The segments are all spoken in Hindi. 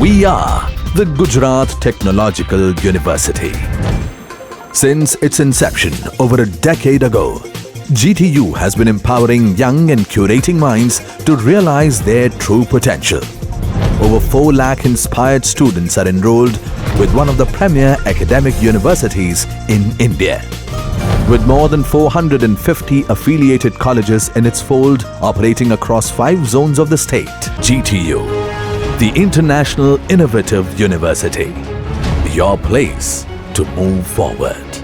We are the Gujarat Technological University. Since its inception over a decade ago, GTU has been empowering young and curating minds to realize their true potential. Over 4 lakh inspired students are enrolled with one of the premier academic universities in India. With more than 450 affiliated colleges in its fold operating across 5 zones of the state, GTU, the International Innovative University, your place to move forward.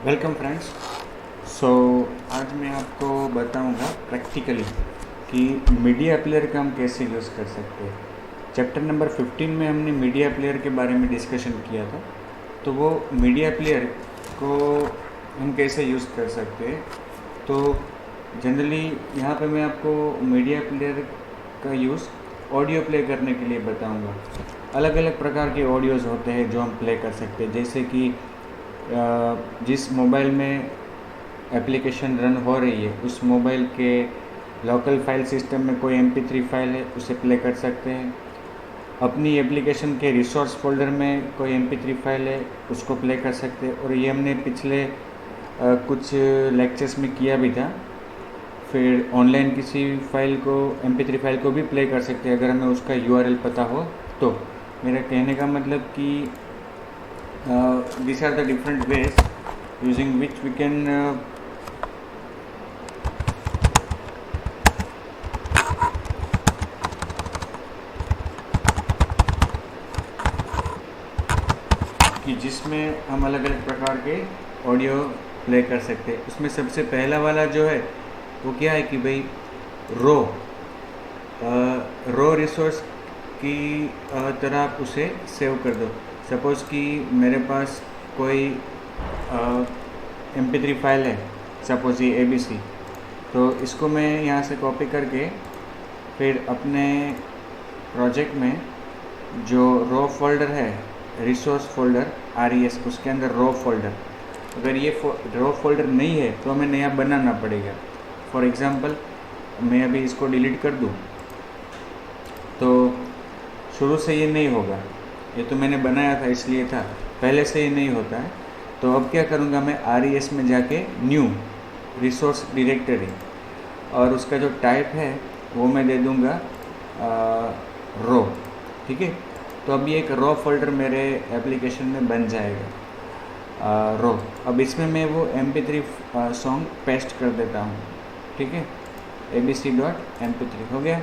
Welcome friends. So आज मैं आपको बताऊंगा प्रैक्टिकली कि मीडिया प्लेयर का हम कैसे यूज़ कर सकते हैं। चैप्टर नंबर 15 में हमने मीडिया प्लेयर के बारे में डिस्कशन किया था, तो वो मीडिया प्लेयर को हम कैसे यूज़ कर सकते हैं। तो जनरली यहाँ पे मैं आपको मीडिया प्लेयर का यूज़ ऑडियो प्ले करने के लिए बताऊँगा। अलग अलग प्रकार के ऑडियोज़ होते हैं जो हम प्ले कर सकते हैं, जैसे कि जिस मोबाइल में एप्लीकेशन रन हो रही है उस मोबाइल के लोकल फाइल सिस्टम में कोई MP3 फाइल है उसे प्ले कर सकते हैं। अपनी एप्लीकेशन के रिसोर्स फोल्डर में कोई MP3 फाइल है उसको प्ले कर सकते हैं। और ये हमने पिछले कुछ लेक्चर्स में किया भी था। फिर ऑनलाइन किसी फाइल को MP3 फाइल को भी प्ले कर सकते हैं अगर हमें उसका URL पता हो तो। मेरा कहने का मतलब कि these are the different ways using which we can कि जिसमें हम अलग अलग प्रकार के ऑडियो प्ले कर सकते हैं। उसमें सबसे पहला वाला जो है वो क्या है कि भाई रो रिसोर्स की तरह आप उसे सेव कर दो। सपोज़ कि मेरे पास कोई MP3 फाइल है, सपोज़ ये ABC, तो इसको मैं यहाँ से कॉपी करके फिर अपने प्रोजेक्ट में जो रो फोल्डर है, रिसोर्स फोल्डर RES, उसके अंदर रो फोल्डर, अगर ये रो फोल्डर नहीं है तो हमें नया बनाना पड़ेगा। फॉर एग्ज़ाम्पल मैं अभी इसको डिलीट कर दूँ तो शुरू से ये नहीं होगा, ये तो मैंने बनाया था इसलिए था, पहले से ही नहीं होता है। तो अब क्या करूँगा, मैं RES में जाके न्यू रिसोर्स डायरेक्टरी और उसका जो टाइप है वो मैं दे दूँगा रो। ठीक है, तो अभी एक रो फोल्डर मेरे एप्लीकेशन में बन जाएगा रो। अब इसमें मैं वो MP3 सॉन्ग पेस्ट कर देता हूँ। ठीक है, abc.mp3 हो गया।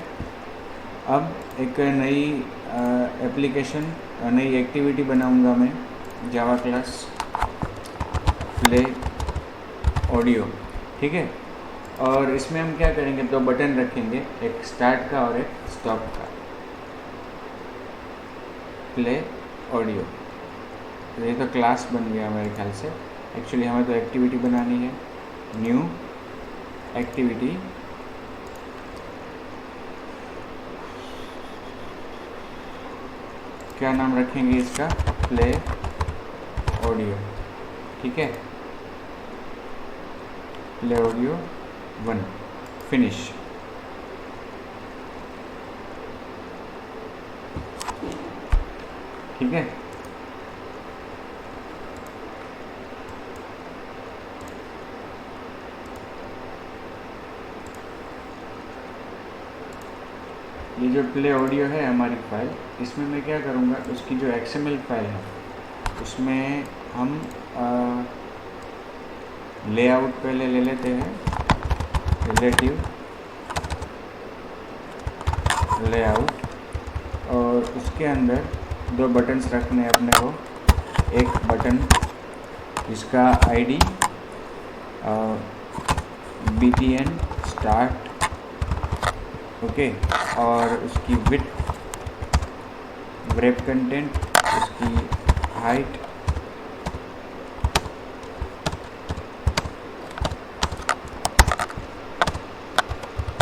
अब एक नई एप्लीकेशन, नई एक्टिविटी बनाऊंगा मैं, जावा क्लास प्ले ऑडियो। ठीक है, और इसमें हम क्या करेंगे, 2 बटन रखेंगे, एक स्टार्ट का और एक स्टॉप का। प्ले ऑडियो, ये तो क्लास बन गया मेरे ख्याल से। एक्चुअली हमें तो एक्टिविटी बनानी है, न्यू एक्टिविटी, क्या नाम रखेंगे इसका, प्ले ऑडियो। ठीक है, प्ले ऑडियो 1, फिनिश। ठीक है, ये जो प्ले ऑडियो है हमारी फाइल, इसमें मैं क्या करूँगा, उसकी जो XML फाइल है उसमें हम लेआउट पहले ले लेते हैं, रिलेटिव लेआउट, और उसके अंदर 2 बटन्स रखने अपने को। एक बटन जिसका ID BTN स्टार्ट, ओके, और उसकी विड्थ, wrap कंटेंट, उसकी हाइट,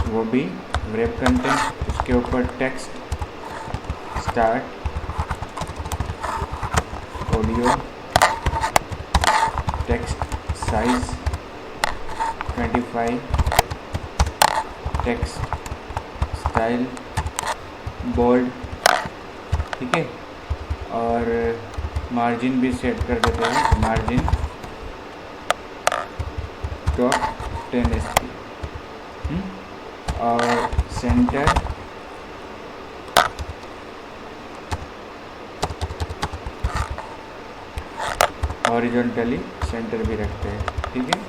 वो भी wrap कंटेंट, उसके ऊपर text, start audio, text size, 25 text style bold, ठीक है। और मार्जिन भी सेट कर देते हैं, मार्जिन टॉप 10 SP और सेंटर हॉरिजॉन्टली सेंटर भी रखते हैं, ठीक है।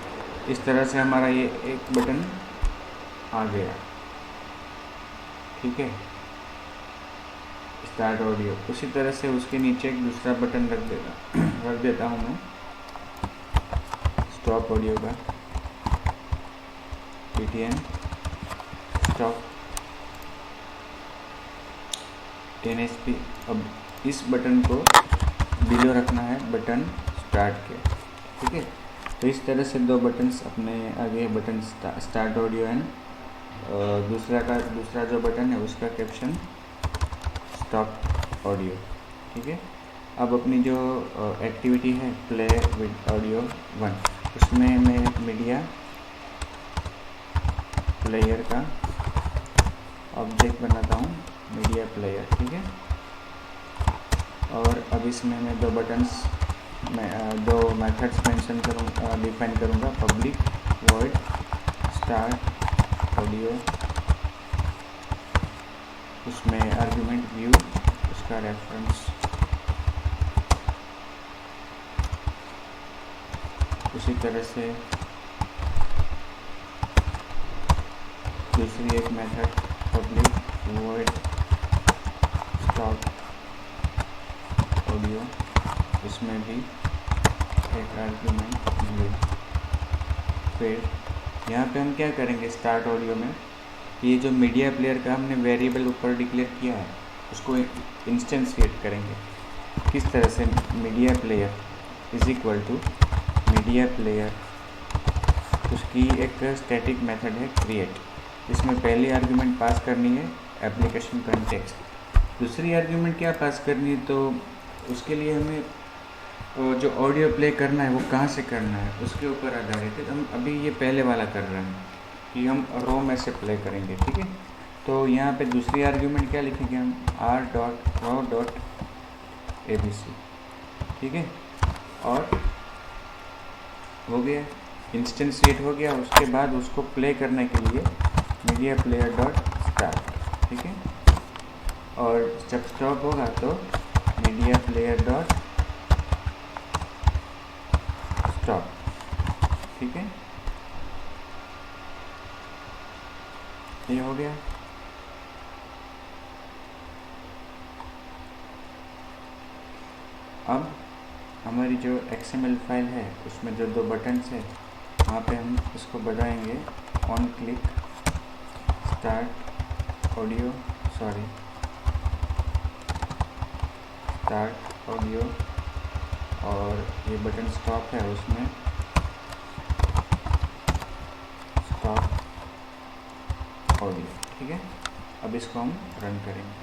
इस तरह से हमारा ये एक बटन आ गया, ठीक है, स्टार्ट ऑडियो। उसी तरह से उसके नीचे एक दूसरा बटन रख देता हूँ मैं, स्टॉप ऑडियो का, BTN स्टॉप 10 SP। अब इस बटन को बिलो रखना है बटन स्टार्ट के, ठीक है। तो इस तरह से दो बटन्स अपने आगे, बटन स्टार्ट ऑडियो एंड दूसरा जो बटन है उसका कैप्शन स्टॉप ऑडियो, ठीक है। अब अपनी जो एक्टिविटी है प्ले विद ऑडियो 1, उसमें मैं मीडिया प्लेयर का ऑब्जेक्ट बनाता हूँ, मीडिया प्लेयर, ठीक है। और अब इसमें मैं दो बटन्स में दो मेथड्स मेंशन करूँगा, डिफाइन करूँगा, पब्लिक वॉइड स्टार्ट ऑडियो, उसमें आर्गुमेंट व्यू, उसका रेफरेंस, उसी तरह से दूसरी एक method public void stop audio, उसमें भी एक आर्गुमेंट व्यू। फिर यहाँ पे हम क्या करेंगे स्टार्ट ऑडियो में, ये जो मीडिया प्लेयर का हमने वेरिएबल ऊपर डिक्लेयर किया है उसको इंस्टेंशिएट करेंगे। किस तरह से, media player is equal to media player, उसकी एक स्टैटिक मेथड है क्रिएट, इसमें पहली आर्गुमेंट पास करनी है एप्लीकेशन कॉन्टेक्स्ट, दूसरी आर्गुमेंट क्या पास करनी है, तो उसके लिए हमें जो ऑडियो प्ले करना है वो कहाँ से करना है उसके ऊपर आधारित है। हम अभी ये पहले वाला कर रहे हैं कि हम रो में से प्ले करेंगे, ठीक है। तो यहाँ पे दूसरी आर्गुमेंट क्या लिखेंगे हम, r.raw.abc, ठीक है। और हो गया, इंस्टेंशिएट हो गया। उसके बाद उसको प्ले करने के लिए मीडिया प्लेयर डॉट स्टार्ट, ठीक है। और जब स्टॉप होगा तो मीडिया प्लेयर डॉट स्टॉप, ठीक है। ये हो गया। अब हमारी जो XML फाइल है उसमें जो दो बटन्स है वहाँ पे हम इसको बढ़ाएंगे on click start audio, start audio, और ये बटन स्टॉप है उसमें स्टॉप ऑडियो, ठीक है। अब इसको हम रन करेंगे।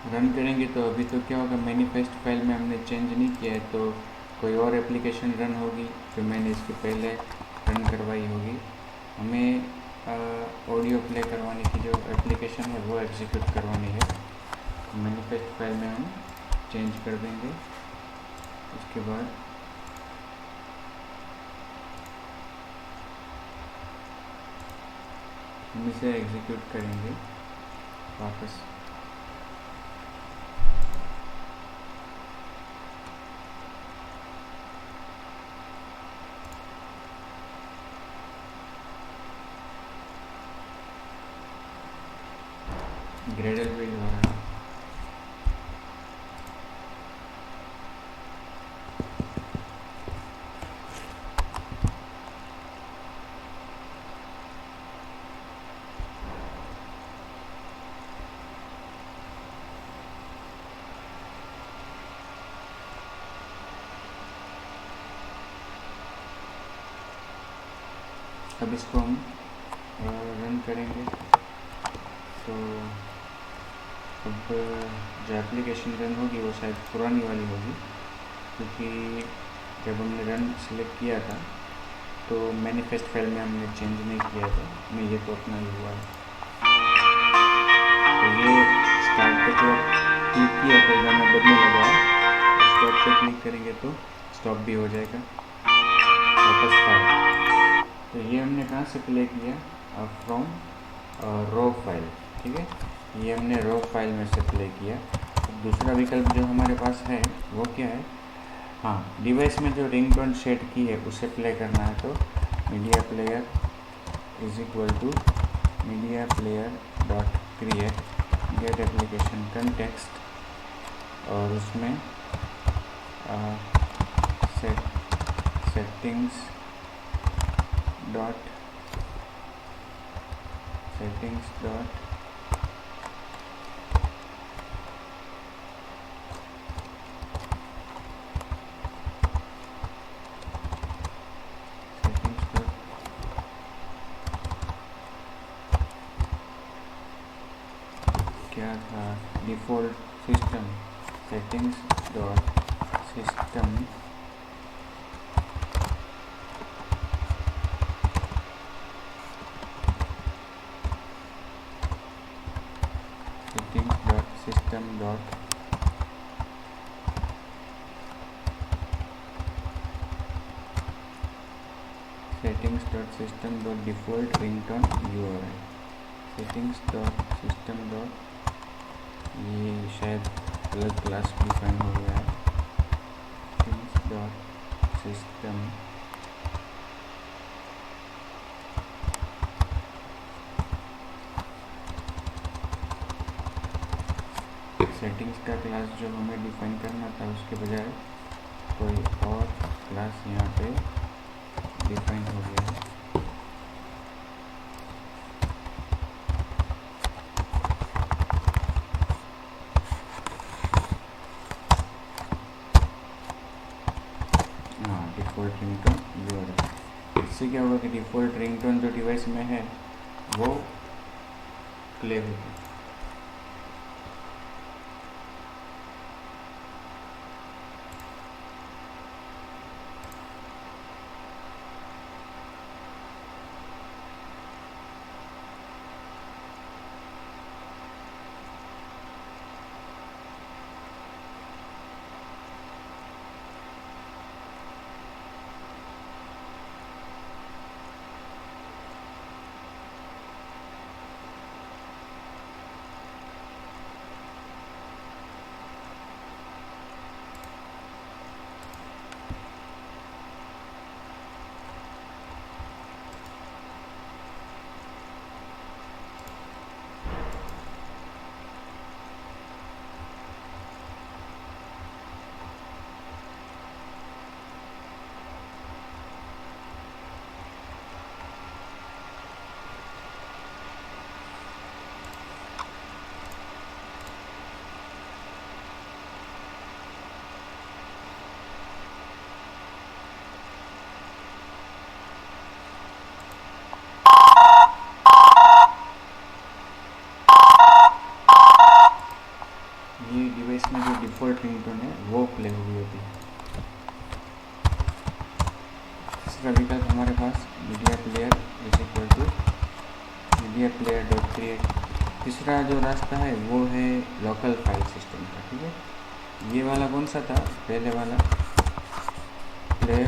रन करेंगे तो अभी तो क्या होगा, मैनिफेस्ट फाइल में हमने चेंज नहीं किया है, तो कोई और एप्लीकेशन रन होगी जो मैंने इसके पहले रन करवाई होगी। हमें ऑडियो प्ले करवाने की जो एप्लीकेशन है वो एग्जीक्यूट करवानी है। मैनिफेस्ट फाइल में हम चेंज कर देंगे। उसके बाद हम इसे एग्जीक्यूट करेंगे वापस। ग्रेडल बिल्ड हो रहा है। अब इसको हम रन करेंगे तो अब जो एप्लीकेशन रन होगी वो शायद पुरानी वाली होगी, क्योंकि जब हमने रन सेलेक्ट किया था तो मैनिफेस्ट फाइल में हमने चेंज नहीं किया था। मैं ये तो अपना ही हुआ है, तो ये स्टार्ट पे तो क्लिक किया तो गाना बजने लगा, स्टॉप पे क्लिक करेंगे तो स्टॉप भी हो जाएगा, वापस स्टार्ट। तो ये हमने कहाँ से प्ले किया, फ्रॉम रो फाइल, ठीक है, ये हमने रो फाइल में से प्ले किया। अब दूसरा विकल्प जो हमारे पास है वो क्या है, हाँ, डिवाइस में जो रिंगटोन सेट की है उसे प्ले करना है। तो media player is equal to media player dot create get application context, और उसमें सेटिंग्स डॉट क्या था, default system settings dot system system dot default ringtone URL settings dot system dot, ये शायद अलग क्लास डिफाइन हो गया है, settings dot system सेटिंग्स का क्लास जो हमें डिफाइन करना था उसके बजाय कोई और क्लास यहाँ पे डिफाइन हो गया है। डिफ़ॉल्ट रिंगटोन यूआरएल, इससे क्या होगा कि डिफ़ॉल्ट रिंगटोन जो डिवाइस में है वो प्ले होगी। इसमें जो डिफ़ॉल्ट रिंगटोन है वो प्ले हुई होती है। तीसरा विकल्प हमारे पास media player is equal to media player dot create. तीसरा जो रास्ता है वो है लोकल फाइल सिस्टम का, ठीक है। ये वाला कौन सा था, पहले वाला प्ले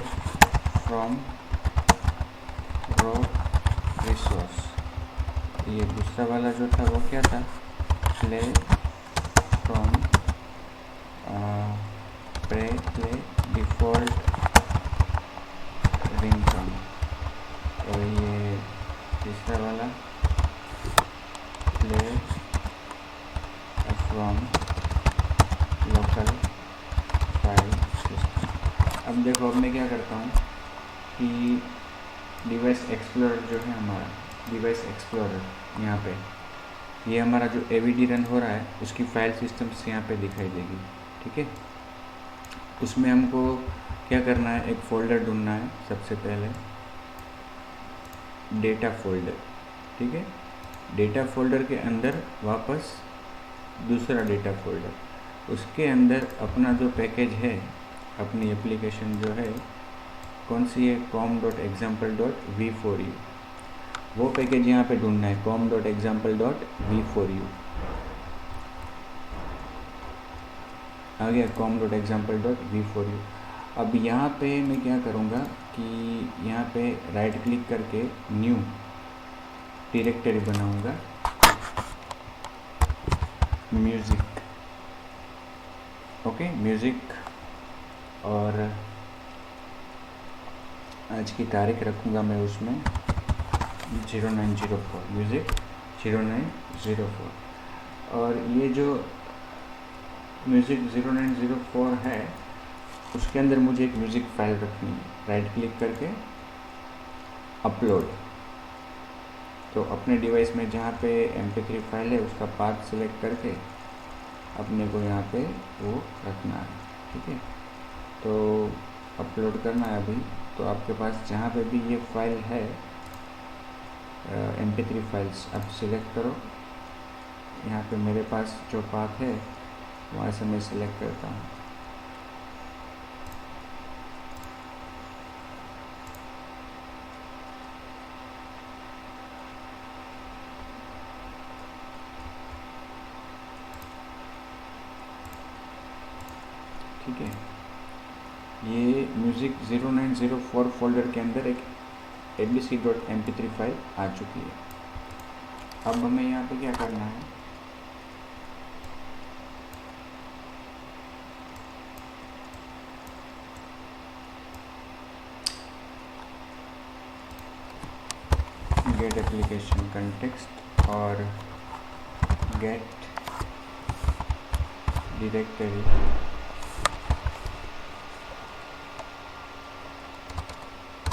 फ्रॉम रो रिसोर्स, ये दूसरा वाला जो था वो क्या था, play from play default ringtone, और ये तीसरा वाला play from local file system. अब देखो, अब मैं क्या करता हूँ कि डिवाइस एक्सप्लोरर जो है हमारा, डिवाइस एक्सप्लोरर यहाँ पे, ये हमारा जो AVD रन हो रहा है उसकी फाइल सिस्टम्स यहाँ पे दिखाई देगी, ठीक है। उसमें हमको क्या करना है, एक फ़ोल्डर ढूंढना है। सबसे पहले डेटा फोल्डर, ठीक है। डेटा फोल्डर के अंदर वापस दूसरा डेटा फोल्डर, उसके अंदर अपना जो पैकेज है, अपनी एप्लीकेशन जो है कौन सी है, com.example.v4u, वो पैकेज यहाँ पे ढूंढना है, com.example.v4u। आ गया com.example.v4u। अब यहाँ पे मैं क्या करूँगा कि यहाँ पे राइट क्लिक करके न्यू डायरेक्टरी बनाऊँगा, म्यूज़िक, ओके, म्यूज़िक, और आज की तारीख रखूँगा मैं उसमें 0904, म्यूज़िक 0904। और ये जो म्यूज़िक 0904 है उसके अंदर मुझे एक म्यूज़िक फाइल रखनी है। राइट क्लिक करके अपलोड, तो अपने डिवाइस में जहाँ पे MP3 फाइल है उसका पाथ सिलेक्ट करके अपने को यहाँ पे वो रखना है, ठीक है। तो अपलोड करना है अभी, तो आपके पास जहाँ पे भी ये फाइल है MP3 फाइल्स, आप सिलेक्ट करो। यहाँ पे मेरे पास जो पाथ है वहाँ से मैं सिलेक्ट करता हूँ। ठीक है, ये म्यूज़िक 0904 फोल्डर के अंदर एक abc.mp3 फाइल आ चुकी है। अब हमें यहाँ पे क्या करना है, गेट एप्लीकेशन कंटेक्स्ट और गेट डायरेक्टरी,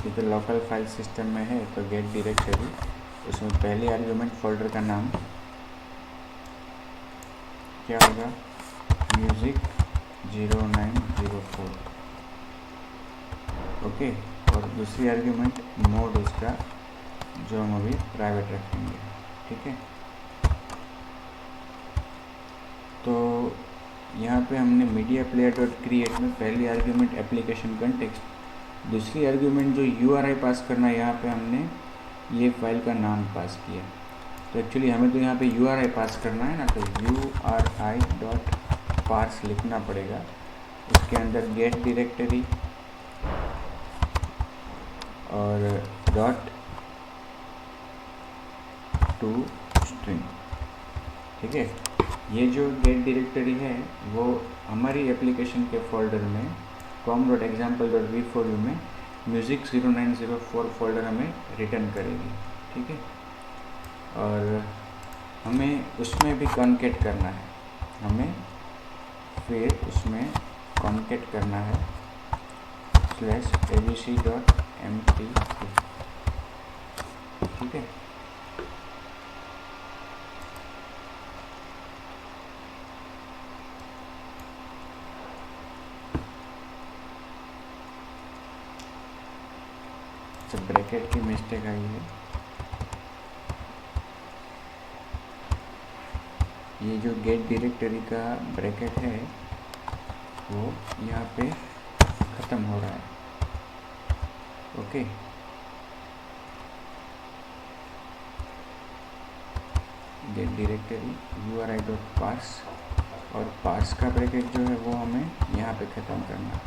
ये तो लोकल फाइल सिस्टम में है तो गेट डायरेक्टरी, उसमें पहली आर्ग्यूमेंट फोल्डर का नाम क्या होगा, म्यूज़िक 0904, ओके। और दूसरी आर्ग्यूमेंट मोड उसका जो हम अभी प्राइवेट रखेंगे, ठीक है। तो यहाँ पे हमने मीडिया प्लेयर डॉट क्रिएट में पहली आर्ग्यूमेंट एप्लीकेशन कंटेक्स्ट, दूसरी आर्ग्यूमेंट जो URI पास करना है, यहाँ पे हमने ये फाइल का नाम पास किया। तो एक्चुअली हमें तो यहाँ पे URI पास करना है ना, तो URI.parse लिखना पड़ेगा। उसके अंदर गेट डायरेक्टरी और डॉट टू स्ट्रिंग, ठीक है। ये जो गेट डायरेक्टरी है वो हमारी एप्लीकेशन के फोल्डर में com.example.v4u में म्यूज़िक 0904 फोल्डर हमें रिटर्न करेगी, ठीक है। और हमें उसमें भी कॉन्केट करना है, हमें फिर उसमें कॉन्केट करना है /abc.mp3, ठीक है। ब्रैकेट की मिस्टेक आई है, ये जो गेट डायरेक्टरी का ब्रैकेट है वो यहाँ पे ख़त्म हो रहा है, ओके। गेट डायरेक्टरी URI.parse और parse का ब्रैकेट जो है वो हमें यहाँ पे ख़त्म करना है,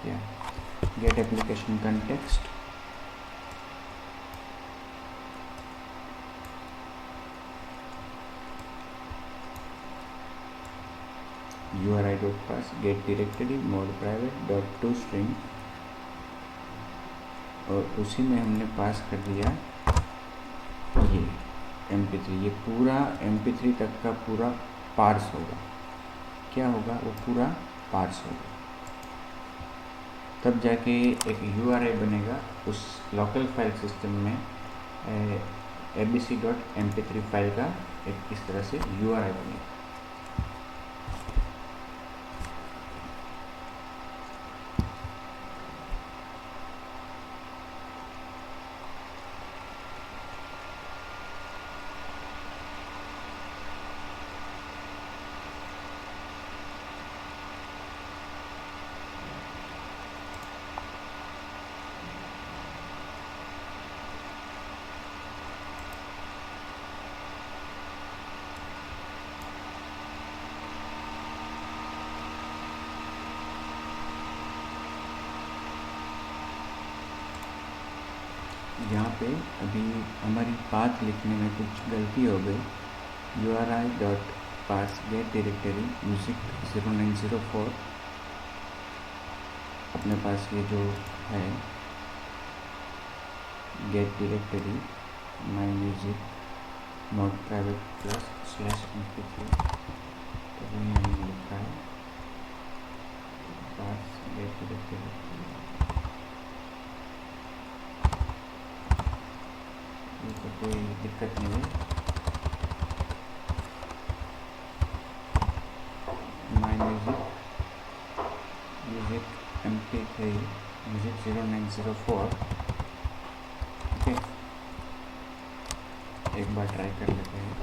क्या, get application context URI.parse get directory mode private dot to string, और उसी में हमने पास कर दिया ये MP3। ये पूरा MP3 तक का पूरा पार्स होगा, क्या होगा, वो पूरा पार्स होगा, तब जाके एक URI बनेगा उस लोकल फाइल सिस्टम में। abc.mp3 फाइल का एक इस तरह से URI बनेगा। यहाँ पे अभी हमारी पाथ लिखने में कुछ गलती हो गई। URI.path get directory music 0904 अपने पास ये जो है get directory my music not private plus /mp3 तो वही हमने लिखा है path get directory। तो कोई दिक्कत नहीं है। माई म्यूजिक MP3 म्यूजिक 0904। ओके, एक बार ट्राई कर लेते हैं।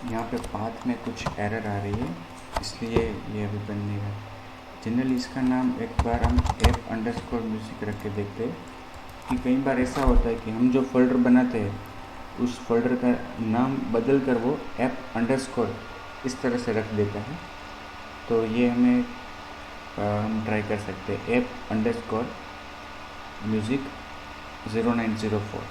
यहाँ पे पाथ में कुछ एरर आ रही है, इसलिए ये अभी बन नहीं रहा। जनरली इसका नाम एक बार हम app_music रख के देखते हैं कि कई बार ऐसा होता है कि हम जो फोल्डर बनाते हैं उस फोल्डर का नाम बदल कर वो app_ इस तरह से रख देता है। तो ये हमें हम ट्राई कर सकते हैं app_music 0904।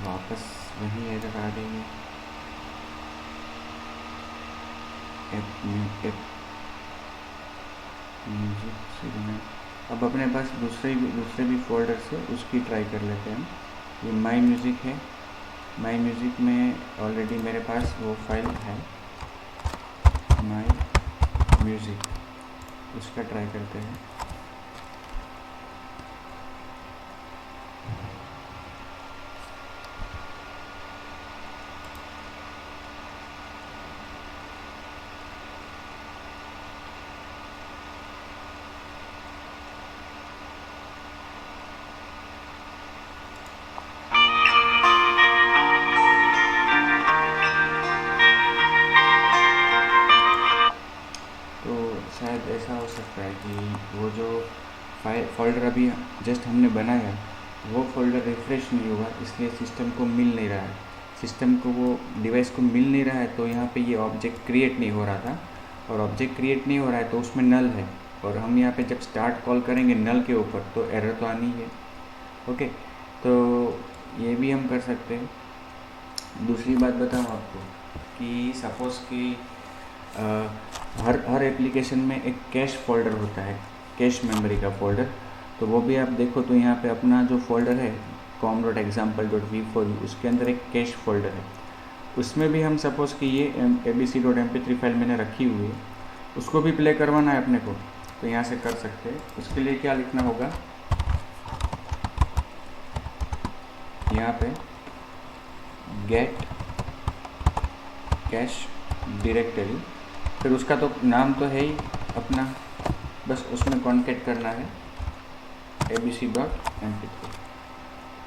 वापस वही एरर आ रही है। म्यूजिक। अब अपने पास दूसरे भी फोल्डर से उसकी ट्राई कर लेते हैं। ये माई म्यूज़िक है, माई म्यूज़िक में ऑलरेडी मेरे पास वो फाइल है माई म्यूज़िक, उसका ट्राई करते हैं। शायद ऐसा हो सकता है कि वो जो फोल्डर अभी जस्ट हमने बनाया वो फोल्डर रिफ़्रेश नहीं हुआ, इसलिए सिस्टम को मिल नहीं रहा है। सिस्टम को वो डिवाइस को मिल नहीं रहा है, तो यहाँ पे ये ऑब्जेक्ट क्रिएट नहीं हो रहा था, और ऑब्जेक्ट क्रिएट नहीं हो रहा है तो उसमें नल है, और हम यहाँ पे जब स्टार्ट कॉल करेंगे नल के ऊपर तो एरर तो आनी है। ओके, तो ये भी हम कर सकते हैं। दूसरी बात बताऊँ आपको कि सपोज़ कि हर एप्लीकेशन में एक कैश फोल्डर होता है, कैश मेमोरी का फोल्डर। तो वो भी आप देखो तो यहाँ पे अपना जो फोल्डर है com.example.v4u, उसके अंदर एक कैश फोल्डर है। उसमें भी हम सपोज़ कि ये abc.mp3 फाइल मैंने रखी हुई है, उसको भी प्ले करवाना है अपने को, तो यहाँ से कर सकते हैं। उसके लिए क्या लिखना होगा, यहाँ पे गेट कैश डायरेक्टरी, फिर उसका तो नाम तो है ही अपना, बस उसमें कॉन्केट करना है abc.mp3।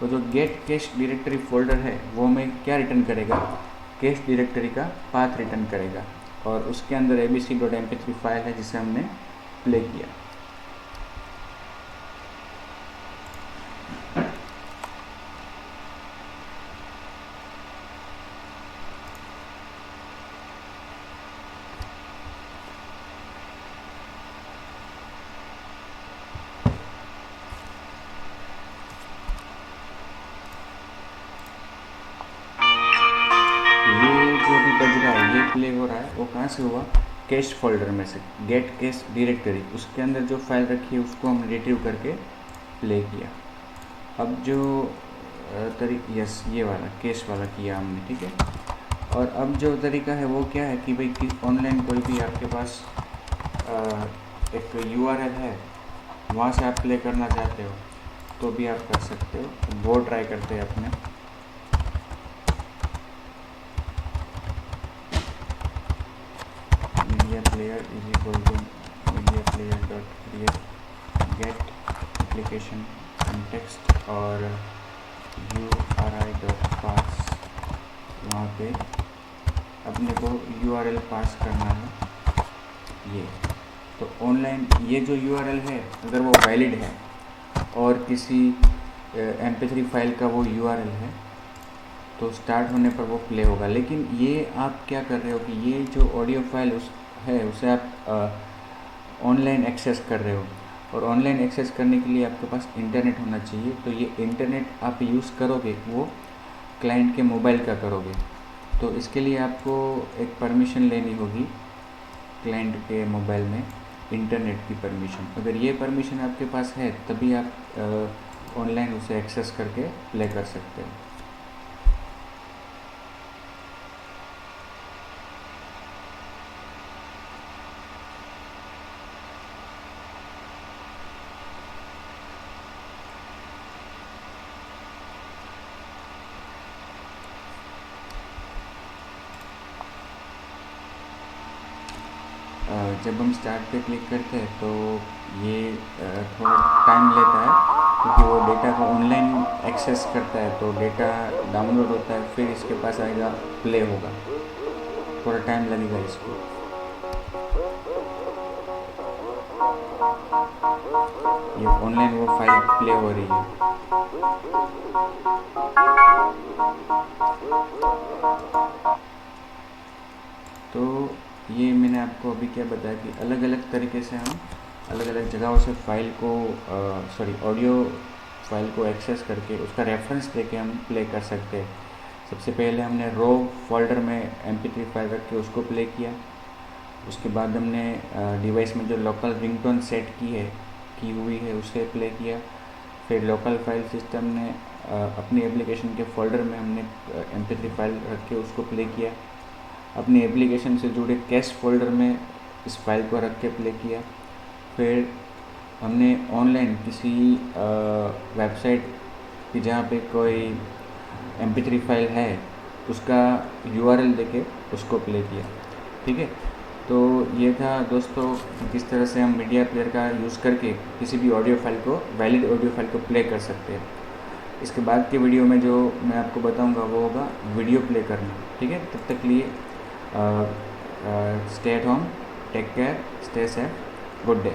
तो जो गेट कैश डायरेक्टरी फोल्डर है वो हमें क्या रिटर्न करेगा, कैश डायरेक्टरी का पाथ रिटर्न करेगा और उसके अंदर abc.mp3 फाइल है जिसे हमने प्ले किया। प्ले हो रहा है वो कहाँ से हुआ, कैश फोल्डर में से, गेट कैश डायरेक्टरी, उसके अंदर जो फाइल रखी है उसको हमने रिट्रीव करके प्ले किया। अब जो यस ये वाला कैश वाला किया हमने, ठीक है। और अब जो तरीका है वो क्या है कि भाई कि ऑनलाइन कोई भी आपके पास एक URL है, वहाँ से आप प्ले करना चाहते हो तो भी आप कर सकते हो। वो ट्राई करते हैं अपने। Media player is equal to media player dot create get application context और URI डॉट पास, वहाँ पे अपने को URL पास करना है। ये तो ऑनलाइन ये जो URL है अगर वो वैलिड है और किसी MP3 फाइल का वो URL है तो स्टार्ट होने पर वो प्ले होगा। लेकिन ये आप क्या कर रहे हो कि ये जो ऑडियो फाइल उसे आप ऑनलाइन एक्सेस कर रहे हो और ऑनलाइन एक्सेस करने के लिए आपके पास इंटरनेट होना चाहिए। तो ये इंटरनेट आप यूज़ करोगे वो क्लाइंट के मोबाइल का करोगे, तो इसके लिए आपको एक परमिशन लेनी होगी क्लाइंट के मोबाइल में, इंटरनेट की परमिशन। अगर ये परमिशन आपके पास है तभी आप ऑनलाइन उसे एक्सेस करके प्ले कर सकते हो। जब हम स्टार्ट पे क्लिक करते हैं तो ये थोड़ा टाइम लेता है क्योंकि वो डेटा को ऑनलाइन एक्सेस करता है, तो डेटा डाउनलोड होता है, फिर इसके पास आएगा प्ले होगा, थोड़ा टाइम लगेगा इसको। ये ऑनलाइन वो फाइल प्ले हो रही है। तो ये मैंने आपको अभी क्या बताया कि अलग अलग तरीके से हम अलग अलग जगहों से फाइल को ऑडियो फाइल को एक्सेस करके उसका रेफरेंस देके हम प्ले कर सकते हैं। सबसे पहले हमने रो फोल्डर में MP3 फाइल रख के उसको प्ले किया। उसके बाद हमने डिवाइस में जो लोकल रिंगटोन सेट की हुई है उसे प्ले किया। फिर लोकल फाइल सिस्टम ने अपनी एप्लीकेशन के फोल्डर में हमने MP3 फाइल रख के उसको प्ले किया। अपनी एप्लीकेशन से जुड़े कैश फोल्डर में इस फाइल को रख के प्ले किया। फिर हमने ऑनलाइन किसी वेबसाइट की जहाँ पे कोई MP3 फाइल है उसका URL देके उसको प्ले किया। ठीक है, तो ये था दोस्तों किस तरह से हम मीडिया प्लेयर का यूज़ करके किसी भी ऑडियो फाइल को, वैलिड ऑडियो फाइल को प्ले कर सकते हैं। इसके बाद के वीडियो में जो मैं आपको बताऊंगा वो होगा वीडियो प्ले करना। ठीक है, तब तक के लिए stay at home, take care, stay safe, good day.